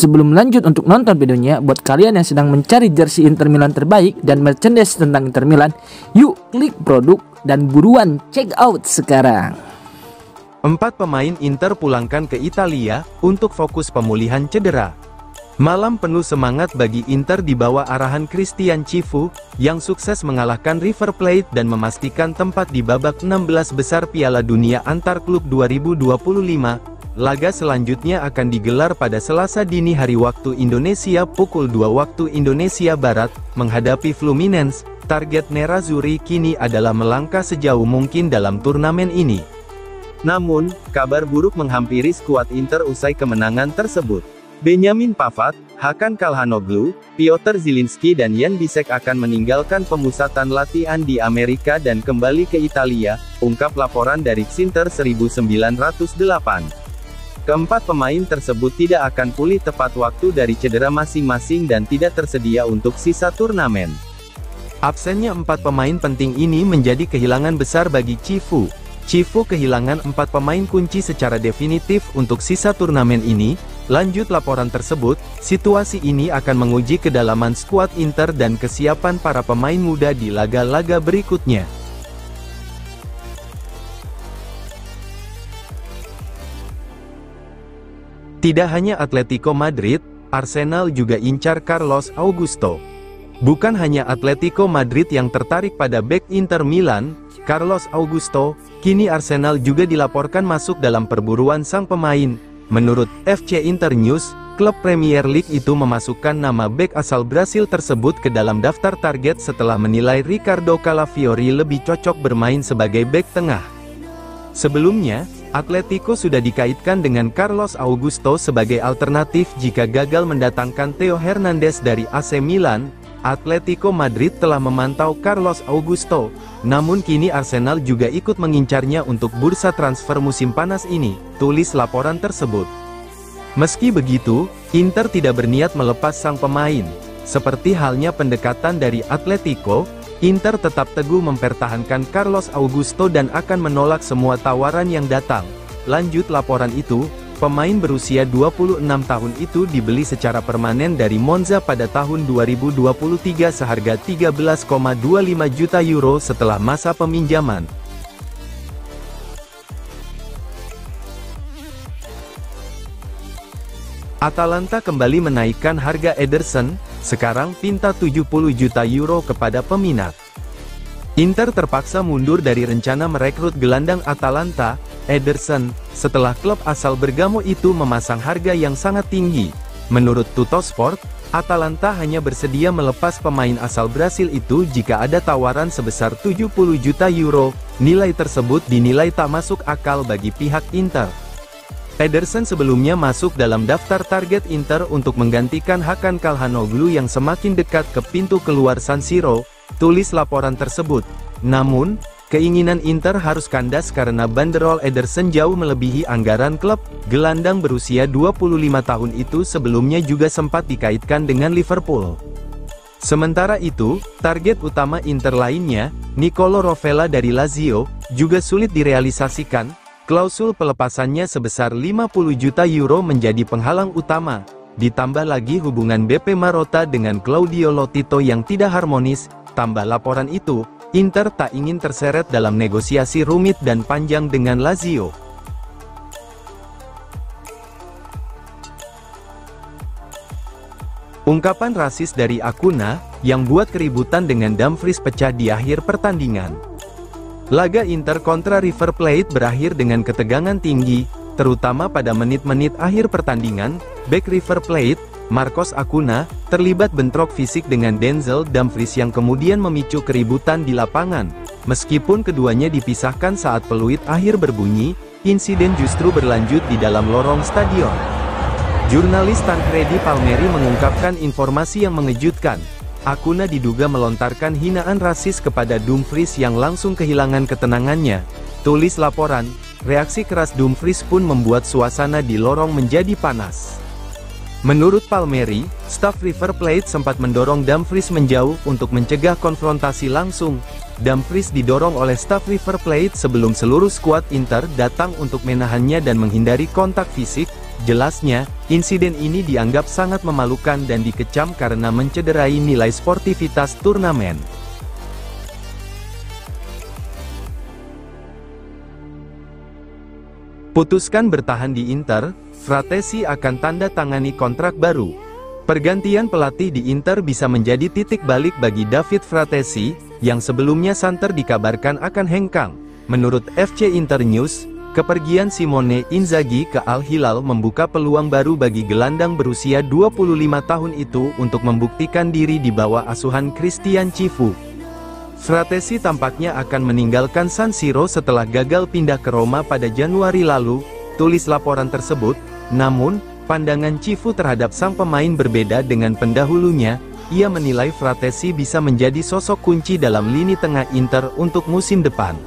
Sebelum lanjut untuk nonton videonya, buat kalian yang sedang mencari jersey Inter Milan terbaik dan merchandise tentang Inter Milan, yuk klik produk dan buruan check out sekarang. 4 pemain Inter pulangkan ke Italia untuk fokus pemulihan cedera. Malam penuh semangat bagi Inter di bawah arahan Christian Cifu, yang sukses mengalahkan River Plate dan memastikan tempat di babak 16 besar Piala Dunia Antar Klub 2025. Laga selanjutnya akan digelar pada Selasa dini hari waktu Indonesia pukul 2 waktu Indonesia Barat, menghadapi Fluminense. Target Nerazzurri kini adalah melangkah sejauh mungkin dalam turnamen ini. Namun, kabar buruk menghampiri skuad Inter usai kemenangan tersebut. Benjamin Pavard, Hakan Calhanoglu, Piotr Zielinski dan Jan Bisek akan meninggalkan pemusatan latihan di Amerika dan kembali ke Italia, ungkap laporan dari Xinter 1908. Keempat pemain tersebut tidak akan pulih tepat waktu dari cedera masing-masing dan tidak tersedia untuk sisa turnamen. Absennya 4 pemain penting ini menjadi kehilangan besar bagi Cifu. Cifu kehilangan 4 pemain kunci secara definitif untuk sisa turnamen ini. Lanjut laporan tersebut, situasi ini akan menguji kedalaman skuad Inter dan kesiapan para pemain muda di laga-laga berikutnya. Tidak hanya Atletico Madrid, Arsenal juga incar Carlos Augusto. Bukan hanya Atletico Madrid yang tertarik pada bek Inter Milan, Carlos Augusto, kini Arsenal juga dilaporkan masuk dalam perburuan sang pemain. Menurut FC Internews, klub Premier League itu memasukkan nama bek asal Brasil tersebut ke dalam daftar target setelah menilai Ricardo Calafiori lebih cocok bermain sebagai bek tengah. Sebelumnya, Atletico sudah dikaitkan dengan Carlos Augusto sebagai alternatif jika gagal mendatangkan Theo Hernandez dari AC Milan. Atletico Madrid telah memantau Carlos Augusto, namun kini Arsenal juga ikut mengincarnya untuk bursa transfer musim panas ini, tulis laporan tersebut. Meski begitu, Inter tidak berniat melepas sang pemain. Seperti halnya pendekatan dari Atletico, Inter tetap teguh mempertahankan Carlos Augusto dan akan menolak semua tawaran yang datang. Lanjut laporan itu, pemain berusia 26 tahun itu dibeli secara permanen dari Monza pada tahun 2023 seharga 13,25 juta euro setelah masa peminjaman. Atalanta kembali menaikkan harga Ederson, sekarang pinta 70 juta euro kepada peminat. Inter terpaksa mundur dari rencana merekrut gelandang Atalanta, Ederson, setelah klub asal Bergamo itu memasang harga yang sangat tinggi. Menurut Tuttosport, Atalanta hanya bersedia melepas pemain asal Brasil itu jika ada tawaran sebesar 70 juta euro, nilai tersebut dinilai tak masuk akal bagi pihak Inter. Ederson sebelumnya masuk dalam daftar target Inter untuk menggantikan Hakan Calhanoglu yang semakin dekat ke pintu keluar San Siro, tulis laporan tersebut. Namun, keinginan Inter harus kandas karena banderol Ederson jauh melebihi anggaran klub. Gelandang berusia 25 tahun itu sebelumnya juga sempat dikaitkan dengan Liverpool. Sementara itu, target utama Inter lainnya, Nicolo Rovella dari Lazio, juga sulit direalisasikan. Klausul pelepasannya sebesar 50 juta euro menjadi penghalang utama. Ditambah lagi hubungan BP Marotta dengan Claudio Lotito yang tidak harmonis. Tambah laporan itu, Inter tak ingin terseret dalam negosiasi rumit dan panjang dengan Lazio. Ungkapan rasis dari Acuna, yang buat keributan dengan Dumfries pecah di akhir pertandingan. Laga Inter kontra River Plate berakhir dengan ketegangan tinggi, terutama pada menit-menit akhir pertandingan. Bek River Plate, Marcos Acuna, terlibat bentrok fisik dengan Denzel Dumfries yang kemudian memicu keributan di lapangan. Meskipun keduanya dipisahkan saat peluit akhir berbunyi, insiden justru berlanjut di dalam lorong stadion. Jurnalis Tancredi Palmeri mengungkapkan informasi yang mengejutkan. Acuna diduga melontarkan hinaan rasis kepada Dumfries yang langsung kehilangan ketenangannya, tulis laporan. Reaksi keras Dumfries pun membuat suasana di lorong menjadi panas. Menurut Palmeri, staf River Plate sempat mendorong Dumfries menjauh untuk mencegah konfrontasi langsung. Dumfries didorong oleh staf River Plate sebelum seluruh skuad Inter datang untuk menahannya dan menghindari kontak fisik. Jelasnya, insiden ini dianggap sangat memalukan dan dikecam karena mencederai nilai sportivitas turnamen. Putuskan bertahan di Inter, Fratesi akan tanda tangani kontrak baru. Pergantian pelatih di Inter bisa menjadi titik balik bagi David Fratesi, yang sebelumnya santer dikabarkan akan hengkang. Menurut FC Internews, kepergian Simone Inzaghi ke Al Hilal membuka peluang baru bagi gelandang berusia 25 tahun itu untuk membuktikan diri di bawah asuhan Christian Cifu. Fratesi tampaknya akan meninggalkan San Siro setelah gagal pindah ke Roma pada Januari lalu, tulis laporan tersebut. Namun, pandangan Cifu terhadap sang pemain berbeda dengan pendahulunya. Ia menilai Fratesi bisa menjadi sosok kunci dalam lini tengah Inter untuk musim depan.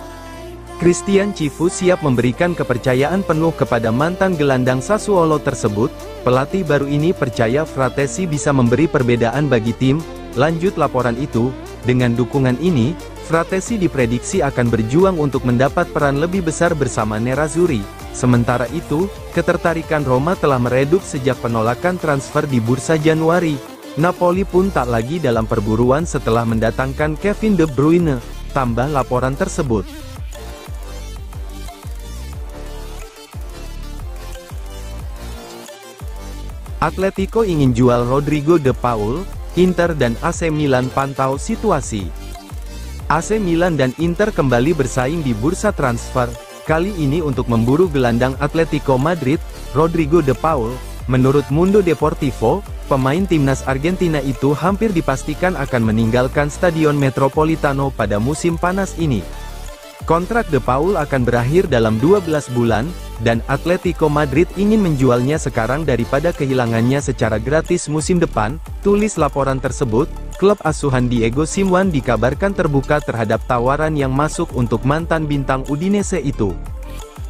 Christian Cifu siap memberikan kepercayaan penuh kepada mantan gelandang Sassuolo tersebut. Pelatih baru ini percaya Fratesi bisa memberi perbedaan bagi tim, lanjut laporan itu. Dengan dukungan ini, Fratesi diprediksi akan berjuang untuk mendapat peran lebih besar bersama Nerazzurri. Sementara itu, ketertarikan Roma telah meredup sejak penolakan transfer di bursa Januari. Napoli pun tak lagi dalam perburuan setelah mendatangkan Kevin De Bruyne, tambah laporan tersebut. Atletico ingin jual Rodrigo De Paul. Inter dan AC Milan pantau situasi. AC Milan dan Inter kembali bersaing di bursa transfer, kali ini untuk memburu gelandang Atletico Madrid, Rodrigo De Paul. Menurut Mundo Deportivo, pemain timnas Argentina itu hampir dipastikan akan meninggalkan Stadion Metropolitano pada musim panas ini. Kontrak De Paul akan berakhir dalam 12 bulan, dan Atletico Madrid ingin menjualnya sekarang daripada kehilangannya secara gratis musim depan, tulis laporan tersebut. Klub asuhan Diego Simeone dikabarkan terbuka terhadap tawaran yang masuk untuk mantan bintang Udinese itu.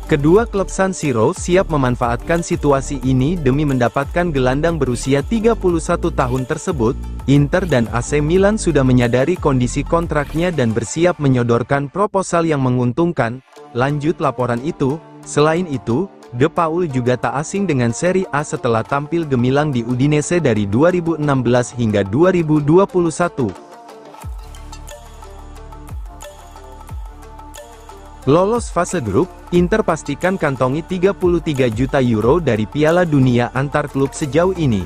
Kedua klub San Siro siap memanfaatkan situasi ini demi mendapatkan gelandang berusia 31 tahun tersebut. Inter dan AC Milan sudah menyadari kondisi kontraknya dan bersiap menyodorkan proposal yang menguntungkan, lanjut laporan itu. Selain itu, De Paul juga tak asing dengan Serie A setelah tampil gemilang di Udinese dari 2016 hingga 2021. Lolos fase grup, Inter pastikan kantongi 33 juta euro dari Piala Dunia antar klub sejauh ini.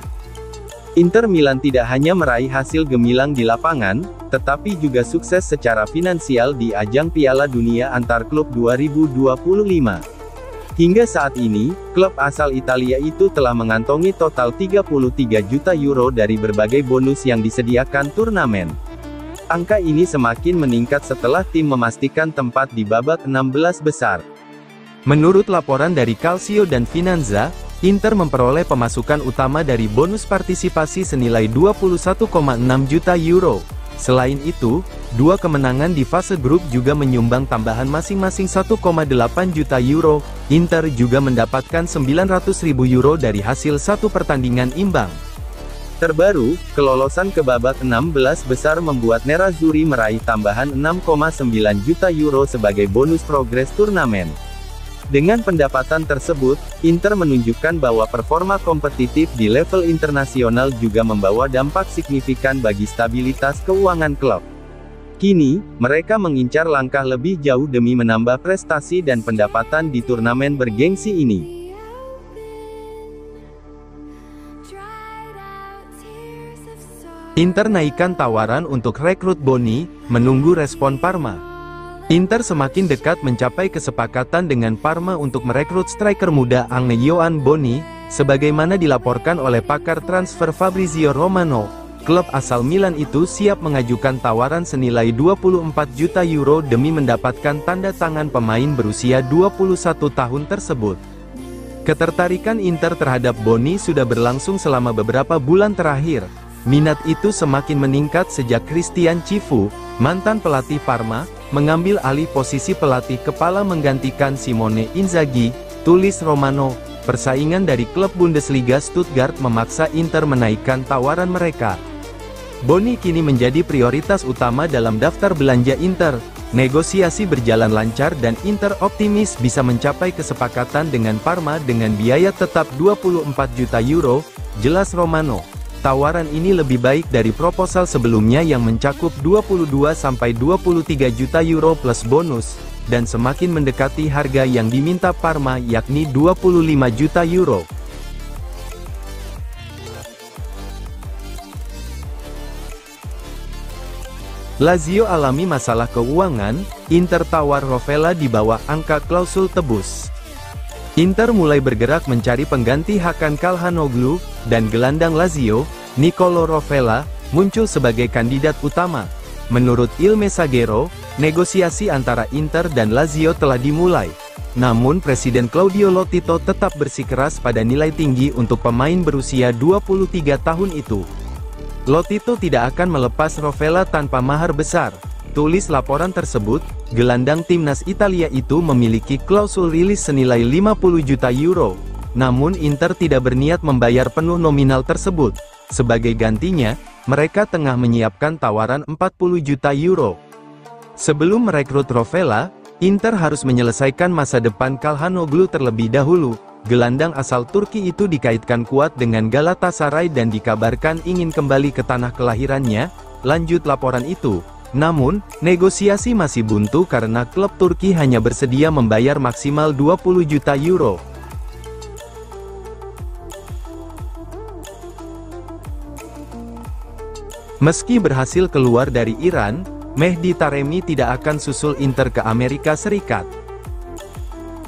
Inter Milan tidak hanya meraih hasil gemilang di lapangan, tetapi juga sukses secara finansial di ajang Piala Dunia antar klub 2025. Hingga saat ini, klub asal Italia itu telah mengantongi total 33 juta euro dari berbagai bonus yang disediakan turnamen. Angka ini semakin meningkat setelah tim memastikan tempat di babak 16 besar. Menurut laporan dari Calcio dan Finanza, Inter memperoleh pemasukan utama dari bonus partisipasi senilai 21,6 juta euro. Selain itu, dua kemenangan di fase grup juga menyumbang tambahan masing-masing 1,8 juta euro. Inter juga mendapatkan 900.000 euro dari hasil satu pertandingan imbang. Terbaru, kelolosan ke babak 16 besar membuat Nerazzurri meraih tambahan 6,9 juta euro sebagai bonus progres turnamen. Dengan pendapatan tersebut, Inter menunjukkan bahwa performa kompetitif di level internasional juga membawa dampak signifikan bagi stabilitas keuangan klub. Kini, mereka mengincar langkah lebih jauh demi menambah prestasi dan pendapatan di turnamen bergengsi ini. Inter naikkan tawaran untuk rekrut Boni, menunggu respon Parma. Inter semakin dekat mencapai kesepakatan dengan Parma untuk merekrut striker muda Agnello Boni, sebagaimana dilaporkan oleh pakar transfer Fabrizio Romano. Klub asal Milan itu siap mengajukan tawaran senilai 24 juta euro demi mendapatkan tanda tangan pemain berusia 21 tahun tersebut. Ketertarikan Inter terhadap Boni sudah berlangsung selama beberapa bulan terakhir. Minat itu semakin meningkat sejak Christian Cifu, mantan pelatih Parma, mengambil alih posisi pelatih kepala menggantikan Simone Inzaghi, tulis Romano. Persaingan dari klub Bundesliga Stuttgart memaksa Inter menaikkan tawaran mereka. Boni kini menjadi prioritas utama dalam daftar belanja Inter. negosiasi berjalan lancar dan Inter optimis bisa mencapai kesepakatan dengan Parma dengan biaya tetap 24 juta euro, jelas Romano. Tawaran ini lebih baik dari proposal sebelumnya yang mencakup 22-23 juta euro plus bonus, dan semakin mendekati harga yang diminta Parma yakni 25 juta euro. Lazio alami masalah keuangan, Inter tawar Rovella di bawah angka klausul tebus. Inter mulai bergerak mencari pengganti Hakan Calhanoglu, dan gelandang Lazio, Nicolo Rovella, muncul sebagai kandidat utama. Menurut Il Messaggero, negosiasi antara Inter dan Lazio telah dimulai. Namun Presiden Claudio Lotito tetap bersikeras pada nilai tinggi untuk pemain berusia 23 tahun itu. Lotito tidak akan melepas Rovella tanpa mahar besar. Tulis laporan tersebut, gelandang timnas Italia itu memiliki klausul rilis senilai 50 juta euro. Namun Inter tidak berniat membayar penuh nominal tersebut. Sebagai gantinya, mereka tengah menyiapkan tawaran 40 juta euro. Sebelum merekrut Rovella, Inter harus menyelesaikan masa depan Calhanoglu terlebih dahulu. Gelandang asal Turki itu dikaitkan kuat dengan Galatasaray dan dikabarkan ingin kembali ke tanah kelahirannya, lanjut laporan itu. Namun, negosiasi masih buntu karena klub Turki hanya bersedia membayar maksimal 20 juta euro. Meski berhasil keluar dari Iran, Mehdi Taremi tidak akan susul Inter ke Amerika Serikat.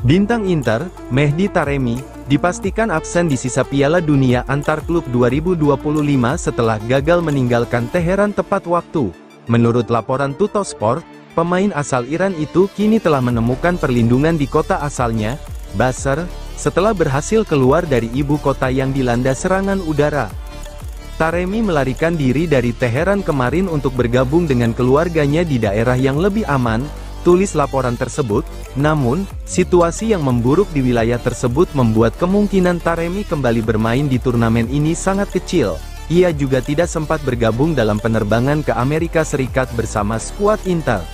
Bintang Inter, Mehdi Taremi, dipastikan absen di sisa Piala Dunia Antar Klub 2025 setelah gagal meninggalkan Teheran tepat waktu. Menurut laporan Tuttosport, pemain asal Iran itu kini telah menemukan perlindungan di kota asalnya, Basra, setelah berhasil keluar dari ibu kota yang dilanda serangan udara. Taremi melarikan diri dari Teheran kemarin untuk bergabung dengan keluarganya di daerah yang lebih aman, tulis laporan tersebut. Namun, situasi yang memburuk di wilayah tersebut membuat kemungkinan Taremi kembali bermain di turnamen ini sangat kecil. Ia juga tidak sempat bergabung dalam penerbangan ke Amerika Serikat bersama skuad Inter.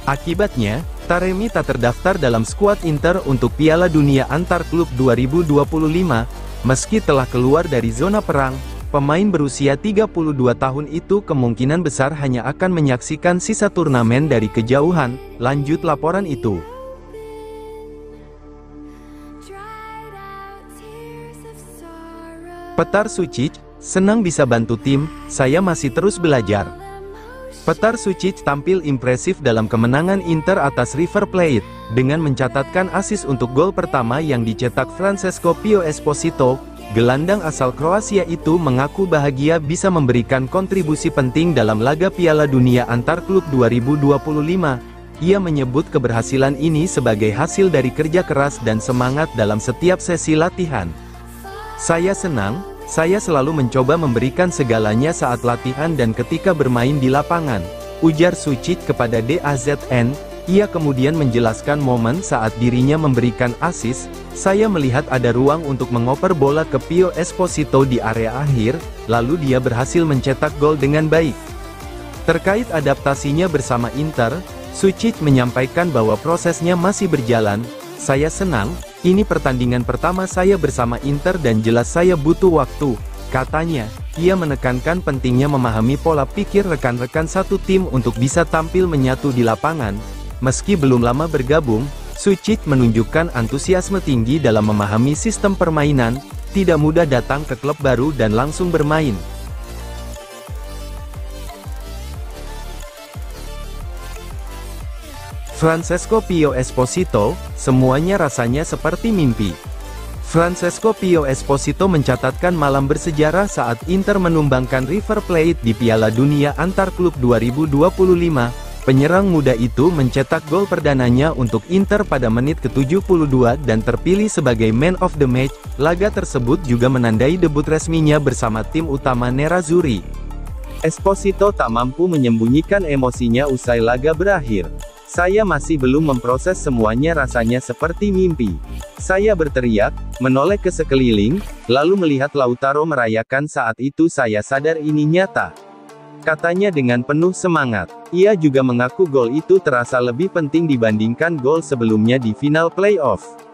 Akibatnya, Taremi tak terdaftar dalam skuad Inter untuk Piala Dunia Antar Klub 2025, meski telah keluar dari zona perang. Pemain berusia 32 tahun itu kemungkinan besar hanya akan menyaksikan sisa turnamen dari kejauhan, lanjut laporan itu. Petar Sučić, senang bisa bantu tim, saya masih terus belajar. Petar Sučić tampil impresif dalam kemenangan Inter atas River Plate, dengan mencatatkan assist untuk gol pertama yang dicetak Francesco Pio Esposito. Gelandang asal Kroasia itu mengaku bahagia bisa memberikan kontribusi penting dalam laga Piala Dunia Antar Klub 2025. Ia menyebut keberhasilan ini sebagai hasil dari kerja keras dan semangat dalam setiap sesi latihan. Saya senang, saya selalu mencoba memberikan segalanya saat latihan dan ketika bermain di lapangan, ujar Sučić kepada DAZN. Ia kemudian menjelaskan momen saat dirinya memberikan assist. Saya melihat ada ruang untuk mengoper bola ke Pio Esposito di area akhir, lalu dia berhasil mencetak gol dengan baik. Terkait adaptasinya bersama Inter, Sučić menyampaikan bahwa prosesnya masih berjalan. Saya senang, ini pertandingan pertama saya bersama Inter dan jelas saya butuh waktu, katanya. Ia menekankan pentingnya memahami pola pikir rekan-rekan satu tim untuk bisa tampil menyatu di lapangan. Meski belum lama bergabung, Sučić menunjukkan antusiasme tinggi dalam memahami sistem permainan, tidak mudah datang ke klub baru dan langsung bermain. Francesco Pio Esposito, semuanya rasanya seperti mimpi. Francesco Pio Esposito mencatatkan malam bersejarah saat Inter menumbangkan River Plate di Piala Dunia Antar Klub 2025. Penyerang muda itu mencetak gol perdananya untuk Inter pada menit ke-72 dan terpilih sebagai Man of the Match. Laga tersebut juga menandai debut resminya bersama tim utama Nerazzurri. Esposito tak mampu menyembunyikan emosinya usai laga berakhir. Saya masih belum memproses semuanya, rasanya seperti mimpi. Saya berteriak, menoleh ke sekeliling, lalu melihat Lautaro merayakan. Saat itu saya sadar ini nyata. Katanya dengan penuh semangat. Ia juga mengaku gol itu terasa lebih penting dibandingkan gol sebelumnya di final playoff.